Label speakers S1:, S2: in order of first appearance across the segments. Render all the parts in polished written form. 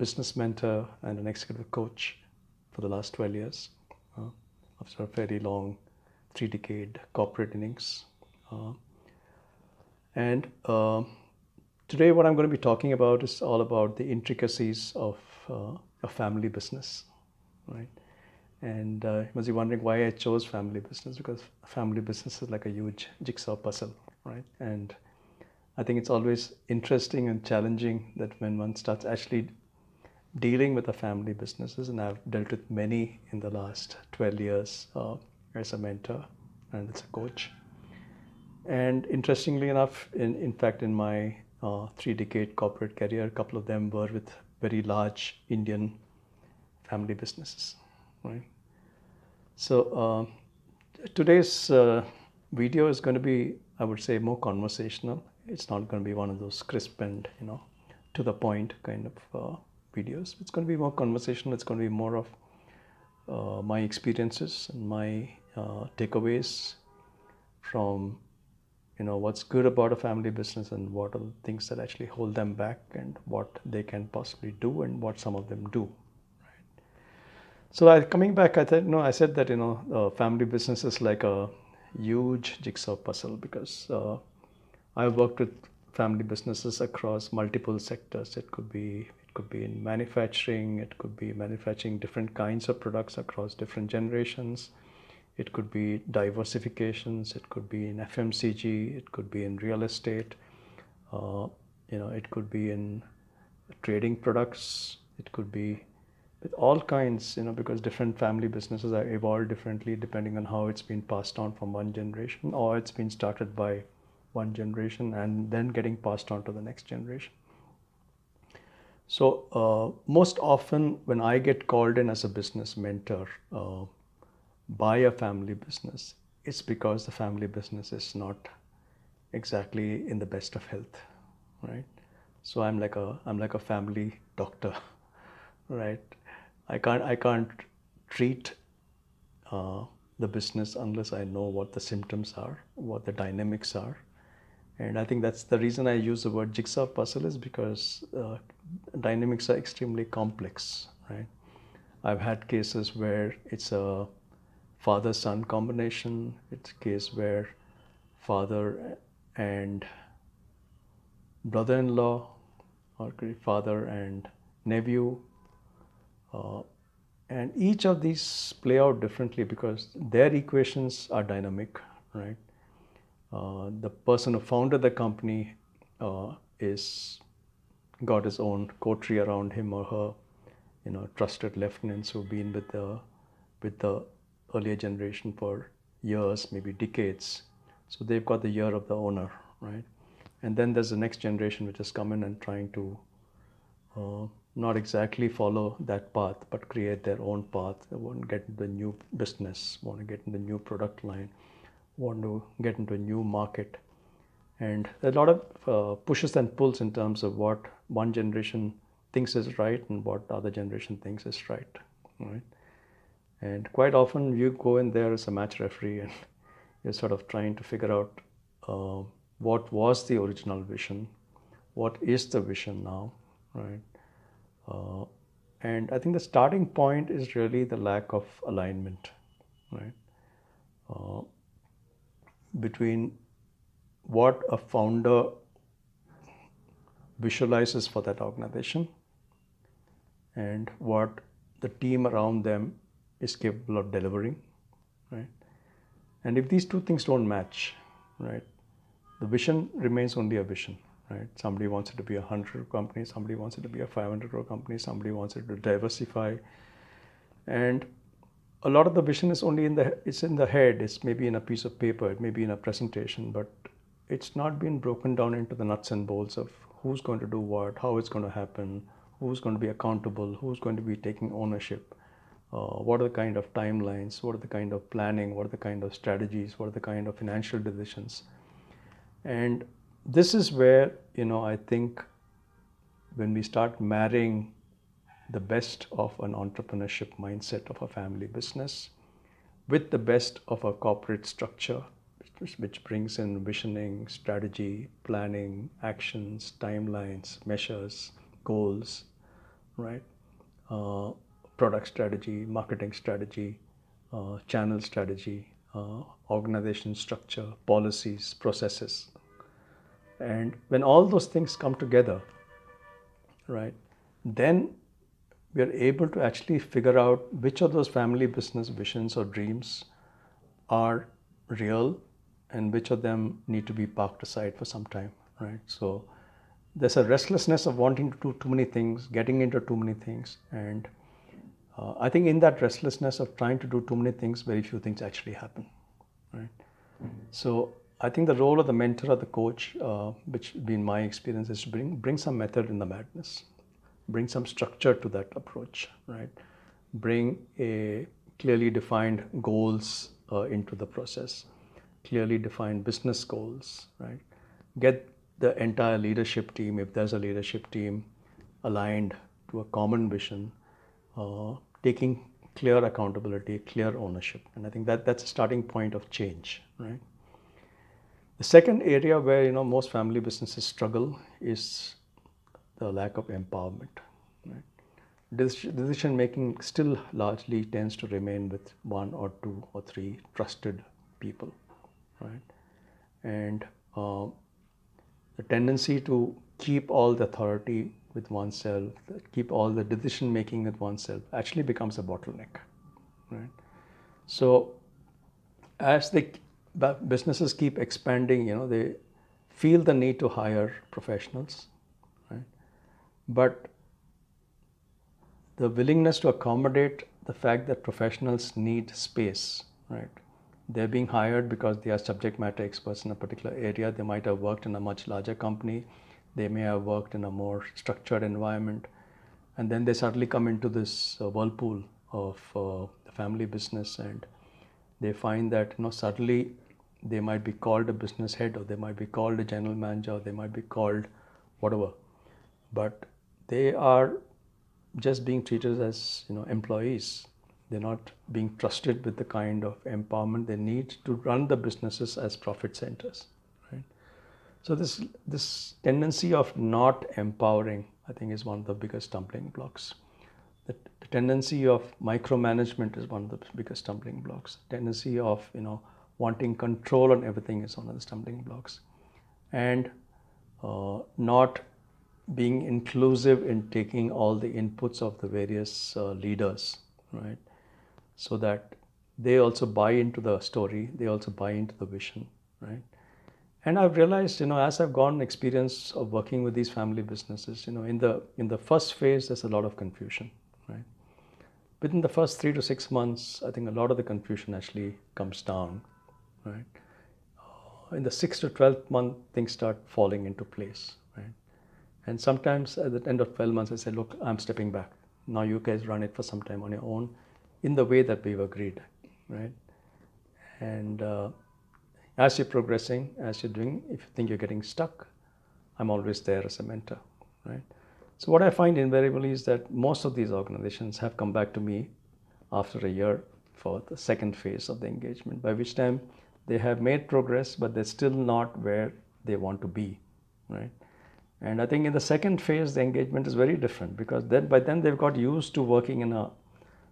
S1: business mentor and an executive coach for the last 12 years after a very long 3-decade corporate innings. And today what I'm going to be talking about is all about the intricacies of a family business, right? And you must be wondering why I chose family business, because family business is like a huge jigsaw puzzle, right? And I think it's always interesting and challenging that when one starts actually dealing with the family businesses, and I've dealt with many in the last 12 years as a mentor and as a coach. And interestingly enough, in fact, in my 3-decade corporate career, a couple of them were with very large Indian family businesses, right? So today's video is going to be, I would say, more conversational. It's not going to be one of those crisp and to the point kind of videos. It's going to be more conversational. It's going to be more of my experiences and my takeaways from what's good about a family business and what are the things that actually hold them back and what they can possibly do and what some of them do. Right? So coming back, I said that family business is like a huge jigsaw puzzle, because I've worked with family businesses across multiple sectors. It could be in manufacturing. It could be manufacturing different kinds of products across different generations. It could be diversifications. It could be in FMCG. It could be in real estate. It could be in trading products. It could be with all kinds, because different family businesses are evolved differently depending on how it's been passed on from one generation, or it's been started by one generation and then getting passed on to the next generation. So most often when I get called in as a business mentor by a family business, it's because the family business is not exactly in the best of health, right? So I'm like a family doctor, right? I can't treat the business unless I know what the symptoms are, what the dynamics are. And I think that's the reason I use the word jigsaw puzzle, is because dynamics are extremely complex, right? I've had cases where it's a father-son combination. It's a case where father and brother-in-law, or father and nephew, and each of these play out differently because their equations are dynamic, right? The person who founded the company is got his own coterie around him or her, trusted lieutenants who've been with the earlier generation for years, maybe decades. So they've got the year of the owner, right? And then there's the next generation which has come in and trying to not exactly follow that path, but create their own path. They want to get into the new business, want to get into the new product line, want to get into a new market. And a lot of pushes and pulls in terms of what one generation thinks is right and what the other generation thinks is right, right? And quite often you go in there as a match referee and you're sort of trying to figure out what was the original vision, what is the vision now, right? And I think the starting point is really the lack of alignment, right? Between what a founder visualizes for that organization and what the team around them is capable of delivering, right? And if these two things don't match, right, the vision remains only a vision, right? Somebody wants it to be a 100 company, somebody wants it to be a 500 crore company, somebody wants it to diversify. And a lot of the vision is only in the head. It's maybe in a piece of paper, it may be in a presentation, but it's not been broken down into the nuts and bolts of who's going to do what, how it's going to happen, who's going to be accountable, who's going to be taking ownership, what are the kind of timelines, what are the kind of planning, what are the kind of strategies, what are the kind of financial decisions. And this is where, I think when we start marrying the best of an entrepreneurship mindset of a family business with the best of a corporate structure, which brings in visioning, strategy, planning, actions, timelines, measures, goals, right? Uh, Product strategy, marketing strategy, channel strategy, organization structure, policies, processes. And when all those things come together, right, then we are able to actually figure out which of those family business visions or dreams are real and which of them need to be parked aside for some time, right? So there's a restlessness of wanting to do too many things, getting into too many things, and I think in that restlessness of trying to do too many things, very few things actually happen, right? So I think the role of the mentor or the coach, which been my experience, is to bring some method in the madness, bring some structure to that approach, right? Bring a clearly defined goals into the process, clearly defined business goals, right? Get the entire leadership team, if there's a leadership team, aligned to a common vision, taking clear accountability, clear ownership. And I think that's a starting point of change, right? The second area where most family businesses struggle is the lack of empowerment. Right? Decision making still largely tends to remain with one or two or three trusted people, right? And the tendency to keep all the authority with oneself, keep all the decision making with oneself, actually becomes a bottleneck, right? So as the businesses keep expanding, they feel the need to hire professionals, right? But the willingness to accommodate the fact that professionals need space, right? They're being hired because they are subject matter experts in a particular area. They might have worked in a much larger company. They may have worked in a more structured environment. And then they suddenly come into this whirlpool of the family business, and they find that suddenly they might be called a business head, or they might be called a general manager, or they might be called whatever. But they are just being treated as employees. They're not being trusted with the kind of empowerment they need to run the businesses as profit centers, right? So this tendency of not empowering, I think, is one of the biggest stumbling blocks. The tendency of micromanagement is one of the biggest stumbling blocks. Tendency of wanting control on everything is one of the stumbling blocks, and not being inclusive in taking all the inputs of the various leaders, right? So that they also buy into the story, they also buy into the vision, right? And I've realized, as I've gone experience of working with these family businesses, in the first phase, there's a lot of confusion, right? Within the first 3 to 6 months, I think a lot of the confusion actually comes down, right? In the 6 to 12 month, things start falling into place, right? And sometimes at the end of 12 months, I say, look, I'm stepping back. Now you guys run it for some time on your own in the way that we've agreed, right? And as you're progressing, as you're doing, if you think you're getting stuck, I'm always there as a mentor, right? So what I find invariably is that most of these organizations have come back to me after a year for the second phase of the engagement, by which time they have made progress, but they're still not where they want to be, right? And I think in the second phase, the engagement is very different, because then by then they've got used to working in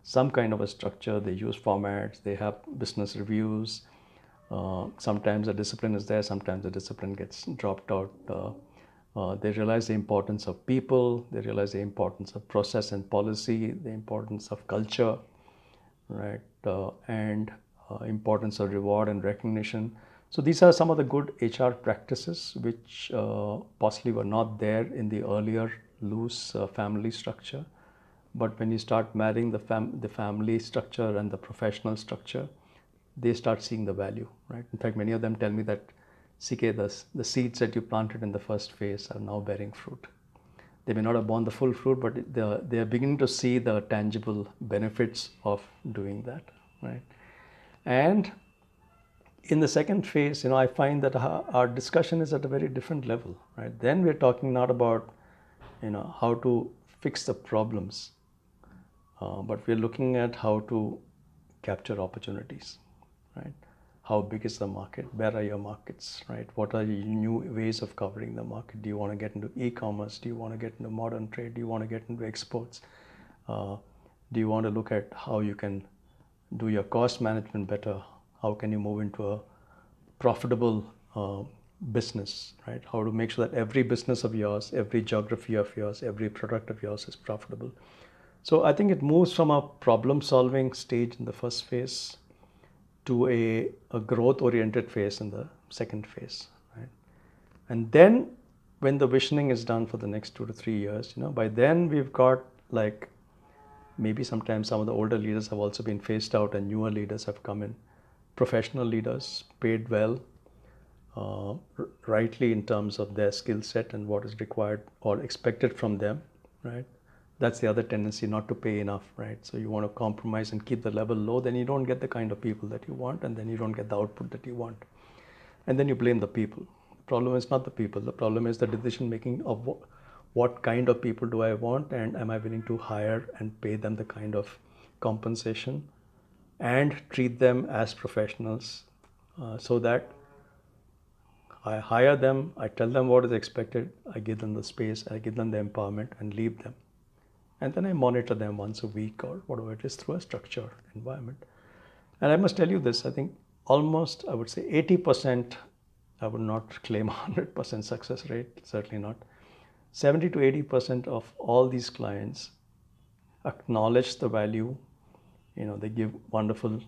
S1: some kind of a structure. They use formats, they have business reviews. Sometimes the discipline is there, sometimes the discipline gets dropped out. They realize the importance of people, they realize the importance of process and policy, the importance of culture, right? And importance of reward and recognition. So these are some of the good HR practices which possibly were not there in the earlier loose family structure. But when you start marrying the family structure and the professional structure, they start seeing the value, right? In fact, many of them tell me that, CK, the seeds that you planted in the first phase are now bearing fruit. They may not have borne the full fruit, but they are beginning to see the tangible benefits of doing that, right? And in the second phase, I find that our discussion is at a very different level, right? Then we're talking not about, how to fix the problems, but we're looking at how to capture opportunities, right? how big is the market, where are your markets, right? What are your new ways of covering the market? Do you want to get into e-commerce? Do you want to get into modern trade? Do you want to get into exports? Do you want to look at how you can do your cost management better? How can you move into a profitable business, right? How to make sure that every business of yours, every geography of yours, every product of yours is profitable. So I think it moves from a problem solving stage in the first phase to a growth oriented phase in the second phase, right? And then when the visioning is done for the next 2 to 3 years, by then we've got like maybe sometimes some of the older leaders have also been phased out and newer leaders have come in, professional leaders paid well, rightly in terms of their skill set and what is required or expected from them, right? That's the other tendency, not to pay enough, right? So you want to compromise and keep the level low, then you don't get the kind of people that you want, and then you don't get the output that you want. And then you blame the people. The problem is not the people. The problem is the decision making of what kind of people do I want, and am I willing to hire and pay them the kind of compensation and treat them as professionals, so that I hire them, I tell them what is expected, I give them the space, I give them the empowerment and leave them. And then I monitor them once a week or whatever it is through a structured environment. And I must tell you this, I think almost, I would say 80%, I would not claim 100% success rate, certainly not. 70 to 80% of all these clients acknowledge the value. They give wonderful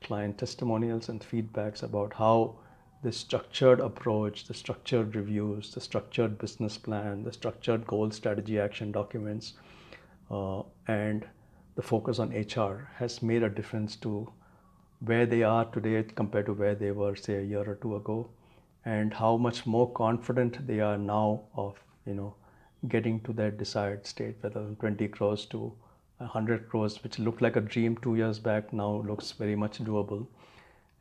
S1: client testimonials and feedbacks about how the structured approach, the structured reviews, the structured business plan, the structured goal, strategy, action documents, and the focus on HR has made a difference to where they are today compared to where they were, say, a year or two ago, and how much more confident they are now of, getting to their desired state, whether 20 crores to 100 crores, which looked like a dream 2 years back, now looks very much doable.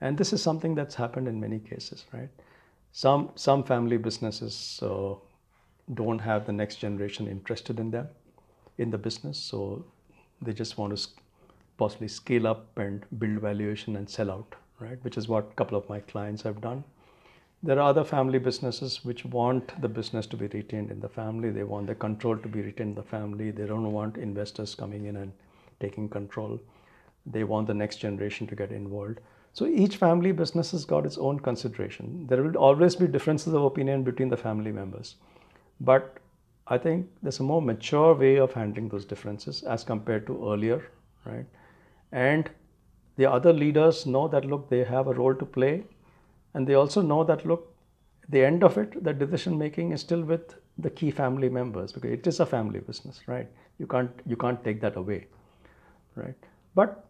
S1: And this is something that's happened in many cases, right? Some family businesses don't have the next generation interested in them, in the business, so they just want to possibly scale up and build valuation and sell out, right? Which is what a couple of my clients have done. There are other family businesses which want the business to be retained in the family. They want the control to be retained in the family. They don't want investors coming in and taking control. They want the next generation to get involved. So each family business has got its own consideration. There will always be differences of opinion between the family members. But I think there's a more mature way of handling those differences as compared to earlier, right? And the other leaders know that, look, they have a role to play. And they also know that, look, at the end of it, the decision making is still with the key family members, because it is a family business, right? You can't take that away, right? But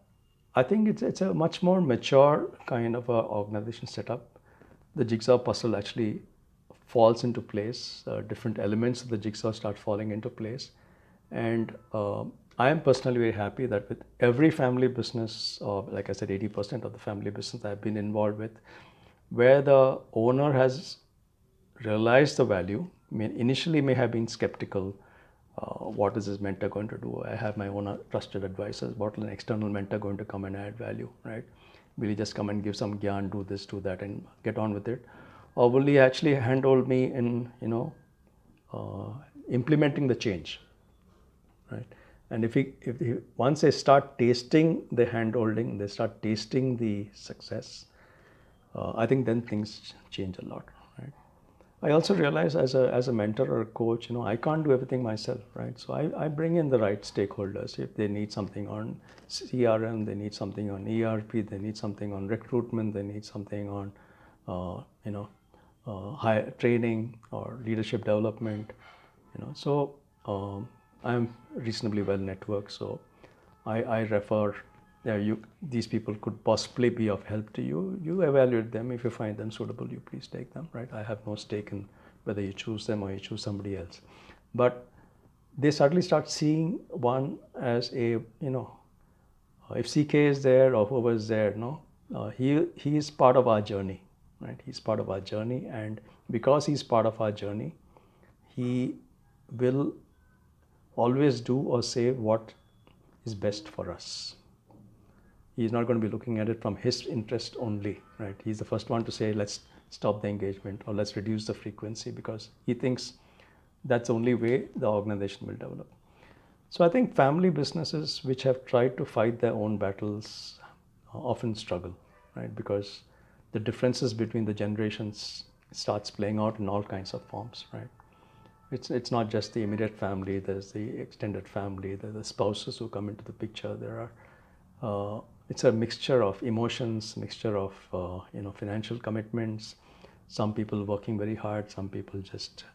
S1: I think it's a much more mature kind of a organization setup. The jigsaw puzzle actually falls into place. Different elements of the jigsaw start falling into place, and I am personally very happy that with every family business, or like I said, 80% of the family business I've been involved with, where the owner has realized the value, initially may have been skeptical. What is this mentor going to do? I have my own trusted advisors. What is an external mentor going to come and add value, right? Will he just come and give some gyan, do this, do that, and get on with it? Or will he actually handhold me in, implementing the change, right? And if once they start tasting the handholding, they start tasting the success, I think then things change a lot, right? I also realize as a mentor or a coach, I can't do everything myself, right? So I bring in the right stakeholders. If they need something on CRM, they need something on ERP, they need something on recruitment, they need something on, high training or leadership development, So I'm reasonably well networked, so I refer. These people could possibly be of help to you. You evaluate them. If you find them suitable, you please take them, right? I have no stake in whether you choose them or you choose somebody else. But they suddenly start seeing one as a, if CK is there or whoever is there, he is part of our journey, right? He's part of our journey, and because he's part of our journey, he will always do or say what is best for us. he's not going to be looking at it from his interest only, right? He's the first one to say, let's stop the engagement or let's reduce the frequency, because he thinks that's the only way the organization will develop. So I think family businesses which have tried to fight their own battles often struggle, right? Because the differences between the generations starts playing out in all kinds of forms, right? It's not just the immediate family. There's the extended family. There's the spouses who come into the picture. It's a mixture of emotions, mixture of financial commitments. Some people working very hard. Some people just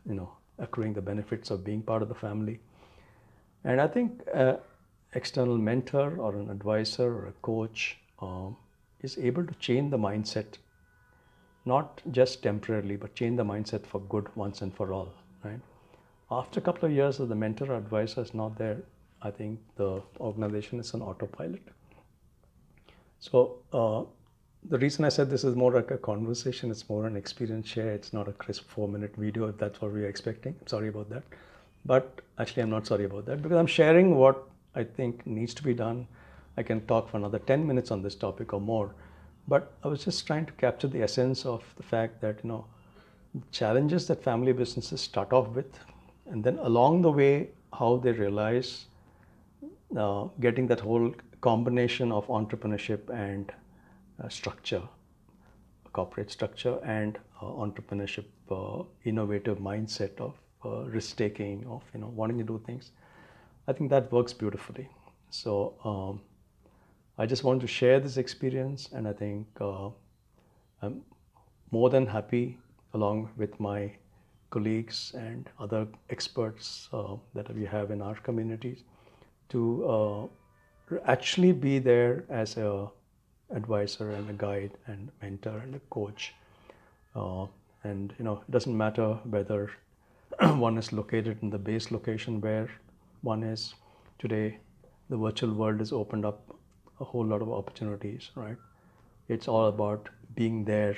S1: accruing the benefits of being part of the family. And I think an external mentor or an advisor or a coach is able to change the mindset, not just temporarily, but change the mindset for good once and for all, right? After a couple of years of the mentor or advisor is not there, I think the organization is on autopilot. So the reason I said this is more like a conversation, it's more an experience share. It's not a crisp 4-minute video if that's what we're expecting. I'm sorry about that. But actually, I'm not sorry about that, because I'm sharing what I think needs to be done. I can talk for another 10 minutes on this topic or more. But I was just trying to capture the essence of the fact that, challenges that family businesses start off with, and then along the way, how they realize getting that whole combination of entrepreneurship and structure, corporate structure, and entrepreneurship, innovative mindset of risk taking, of wanting to do things. I think that works beautifully. So I just want to share this experience, and I think I'm more than happy, along with my colleagues and other experts that we have in our communities, to actually be there as a advisor and a guide and mentor and a coach. And it doesn't matter whether one is located in the base location where one is today. The virtual world has opened up a whole lot of opportunities, right? It's all about being there.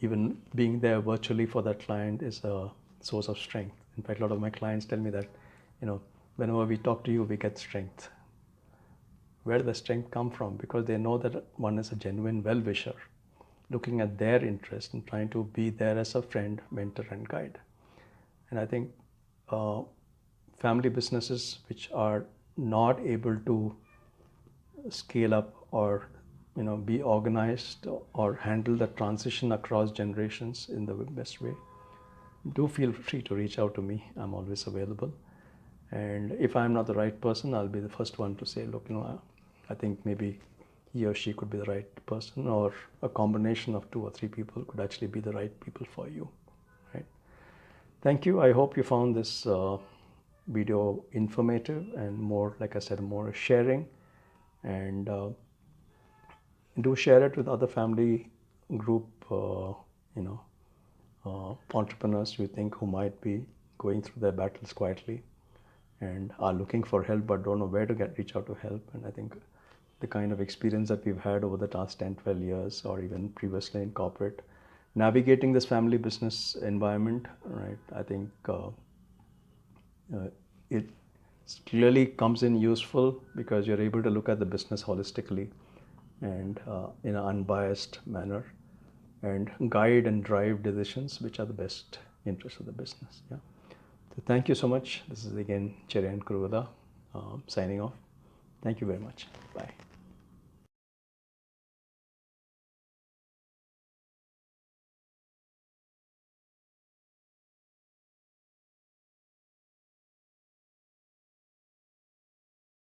S1: Even being there virtually for that client is a source of strength. In fact, a lot of my clients tell me that, whenever we talk to you, we get strength. Where does the strength come from? Because they know that one is a genuine well-wisher, looking at their interest and trying to be there as a friend, mentor, and guide. And I think family businesses which are not able to scale up or be organized or handle the transition across generations in the best way, do feel free to reach out to me. I'm always available. And if I'm not the right person, I'll be the first one to say, look, I think maybe he or she could be the right person, or a combination of 2 or 3 people could actually be the right people for you, right? Thank you. I hope you found this video informative and more, like I said, more sharing. And do share it with other family group, entrepreneurs you think who might be going through their battles quietly and are looking for help but don't know where to reach out to help. And I think the kind of experience that we've had over the last 10, 12 years, or even previously in corporate, navigating this family business environment, right? I think it clearly comes in useful because you're able to look at the business holistically and in an unbiased manner, and guide and drive decisions which are the best interests of the business. Yeah. So thank you so much. This is again Cherian Kuruvila signing off. Thank you very much. Bye.